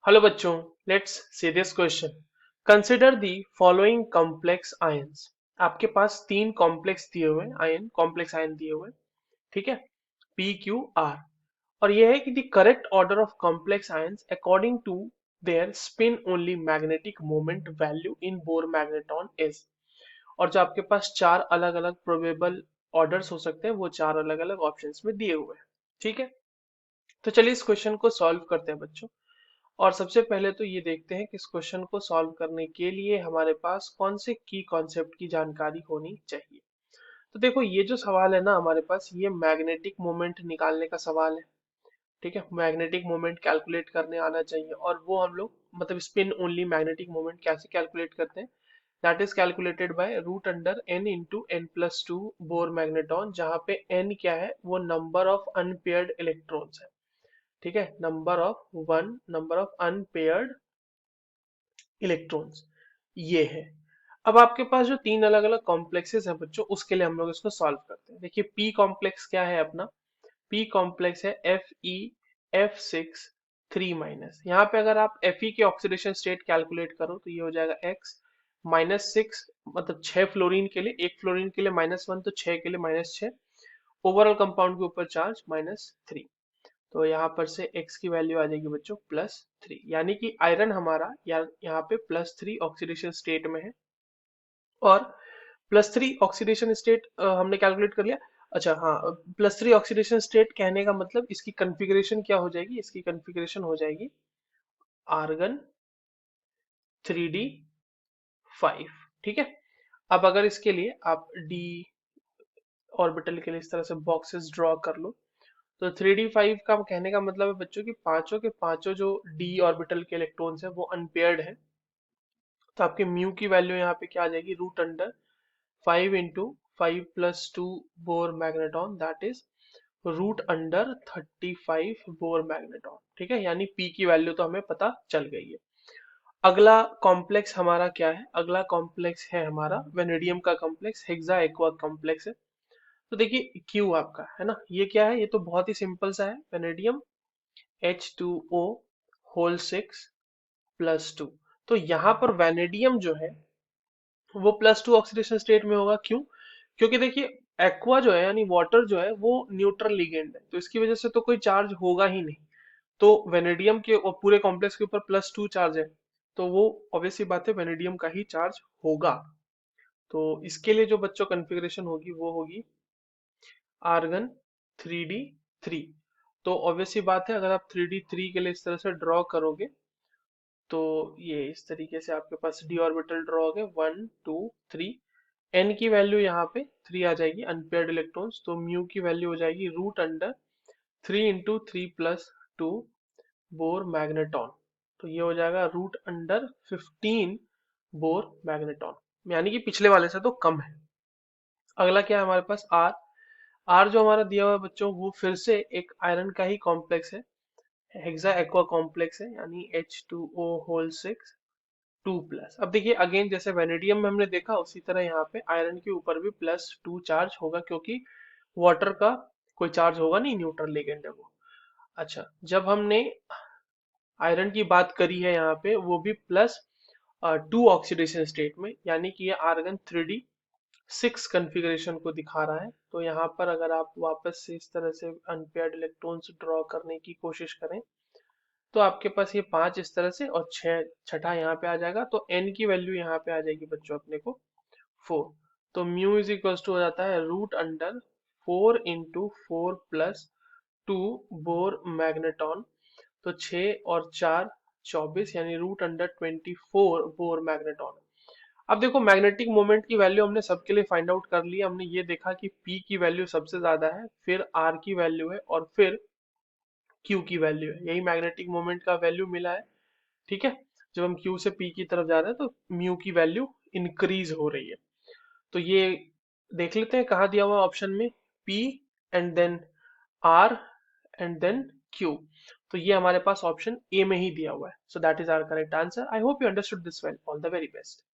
Hello बच्चों, let's see this question. Consider the following complex ions. आपके पास तीन complex दिए हुए आयन कॉम्प्लेक्स आयन दिए हुए, ठीक है, पी क्यू आर। और यह है कि the correct order of complex ions according to their spin only magnetic moment value in Bohr magneton is. और जो आपके पास चार अलग अलग प्रोबेबल ऑर्डर्स हो सकते हैं वो चार अलग अलग ऑप्शंस में दिए हुए हैं, ठीक है। तो चलिए इस क्वेश्चन को सॉल्व करते हैं बच्चों। और सबसे पहले तो ये देखते हैं कि इस क्वेश्चन को सॉल्व करने के लिए हमारे पास कौन से की कॉन्सेप्ट की जानकारी होनी चाहिए। तो देखो, ये जो सवाल है ना हमारे पास, ये मैग्नेटिक मोमेंट निकालने का सवाल है, ठीक है। मैग्नेटिक मोमेंट कैलकुलेट करने आना चाहिए, और वो हम लोग मतलब स्पिन ओनली मैग्नेटिक मोमेंट कैसे कैलकुलेट करते हैं। That is calculated by root under n into n plus two Bohr magneton, जहाँ पे एन क्या है, वो नंबर ऑफ अनपेयर्ड इलेक्ट्रॉन्स है, ठीक है। नंबर ऑफ अनपेयर्ड इलेक्ट्रॉन्स ये है। अब आपके पास जो तीन अलग अलग कॉम्प्लेक्सेस हैं बच्चों, उसके लिए हम लोग इसको सॉल्व करते हैं। देखिए, पी कॉम्प्लेक्स क्या है अपना। पी कॉम्प्लेक्स है Fe(F6)3 यहाँ पे अगर आप Fe के ऑक्सीडेशन स्टेट कैलकुलेट करो तो ये हो जाएगा x-6, मतलब 6 फ्लोरीन के लिए, एक फ्लोरीन के लिए -1, तो 6 के लिए -6। ओवरऑल कंपाउंड के ऊपर चार्ज -3। तो यहाँ पर से x की वैल्यू आ जाएगी बच्चों +3, यानी कि आयरन हमारा यहाँ पे +3 ऑक्सीडेशन स्टेट में है। और +3 ऑक्सीडेशन स्टेट हमने कैलकुलेट कर लिया। अच्छा हाँ, +3 ऑक्सीडेशन स्टेट कहने का मतलब इसकी कॉन्फ़िगरेशन क्या हो जाएगी, इसकी कॉन्फ़िगरेशन हो जाएगी आर्गन 3d5, ठीक है। अब अगर इसके लिए आप d ऑर्बिटल के लिए इस तरह से बॉक्सेस ड्रॉ कर लो, तो 3d5 का कहने का मतलब है बच्चों की पांचों के पांचों जो d ऑर्बिटल के इलेक्ट्रॉन्स हैं वो अनपेयर्ड है। तो आपके म्यू की वैल्यू यहाँ पे क्या आ जाएगी, root under 5 × 5 + 2 Bohr magneton, that is root under 35 Bohr magneton, ठीक है। यानी पी की वैल्यू तो हमें पता चल गई है। अगला कॉम्प्लेक्स हमारा क्या है, अगला कॉम्प्लेक्स है हमारा वेनेडियम का कॉम्प्लेक्स, हेक्सा एक्वा कॉम्प्लेक्स है। तो देखिए क्यू आपका है ना, ये क्या है, ये तो बहुत ही सिंपल सा है, वेनेडियम H2O होल 6 + 2। तो यहाँ पर वेनेडियम जो है वो +2 ऑक्सीडेशन स्टेट में होगा, क्यों? क्योंकि देखिए, एक्वा जो है यानी वाटर जो है वो न्यूट्रल लिगेंड है, तो इसकी वजह से तो कोई चार्ज होगा ही नहीं। तो वेनेडियम के और पूरे कॉम्प्लेक्स के ऊपर +2 चार्ज है, तो वो ऑब्वियस सी बात है वेनेडियम का ही चार्ज होगा। तो इसके लिए जो बच्चों कॉन्फ़िगरेशन होगी वो होगी आर्गन 3d3। तो ऑब्वियस सी बात है, अगर आप 3d3 के लिए इस तरह से ड्रॉ करोगे तो ये इस तरीके से आपके पास डी ऑर्बिटल ड्रॉ हो गए, 1 2 3। एन की वैल्यू यहाँ पे 3 आ जाएगी, अनपेयर्ड इलेक्ट्रॉन्स, तो म्यू की वैल्यू हो जाएगी रूट अंडर 3 × 3 + 2 बोर मैग्नेटॉन। तो ये हो जाएगा रूट अंडर 15 बोर मैग्नेटॉन, यानी कि पिछले वाले से तो कम है। अगला क्या है हमारे पास, आर। आर जो हमारा दिया हुआ है बच्चों, वो फिर से एक आयरन का ही कॉम्प्लेक्स है, हेक्सा एक्वा कॉम्प्लेक्स है, यानी H2O होल 6 2+। अब देखिए अगेन, जैसे वेनेडियम में हमने देखा उसी तरह यहाँ पे आयरन के ऊपर भी +2 चार्ज होगा, क्योंकि वाटर का कोई चार्ज होगा नहीं, न्यूट्रल लिगेंड है वो। अच्छा, जब हमने आयरन की बात करी है यहाँ पे, वो भी +2 ऑक्सीडेशन स्टेट में, यानी कि ये आर्गन 3d6 कॉन्फ़िगरेशन को दिखा रहा है। तो यहाँ पर अगर आप वापस से इस तरह से अनपेयर्ड इलेक्ट्रॉन्स ड्रॉ करने की कोशिश करें तो आपके पास ये 5 इस तरह से और छठा यहाँ पे आ जाएगा, तो एन की वैल्यू यहाँ पे आ जाएगी बच्चों अपने को 4। तो म्यू इज इक्वल्स टू हो जाता है रूट अंडर 4 × 4 + 2 बोर मैग्नेटॉन। तो 6 और 4 24, यानी रूट अंडर 24 बोर मैग्नेटॉन। अब देखो, मैग्नेटिक मोमेंट की वैल्यू हमने सबके लिए फाइंड आउट कर लिया। हमने ये देखा कि P की वैल्यू सबसे ज्यादा है, फिर R की वैल्यू है, और फिर Q की वैल्यू है। यही मैग्नेटिक मोमेंट का वैल्यू मिला है, ठीक है। जब हम Q से P की तरफ जा रहे हैं तो म्यू की वैल्यू इंक्रीज हो रही है। तो ये देख लेते हैं कहाँ दिया हुआ ऑप्शन में, P and then R and then Q। तो ये हमारे पास ऑप्शन ए में ही दिया हुआ है, so that is our correct answer. I hope you understood this well. All the very best.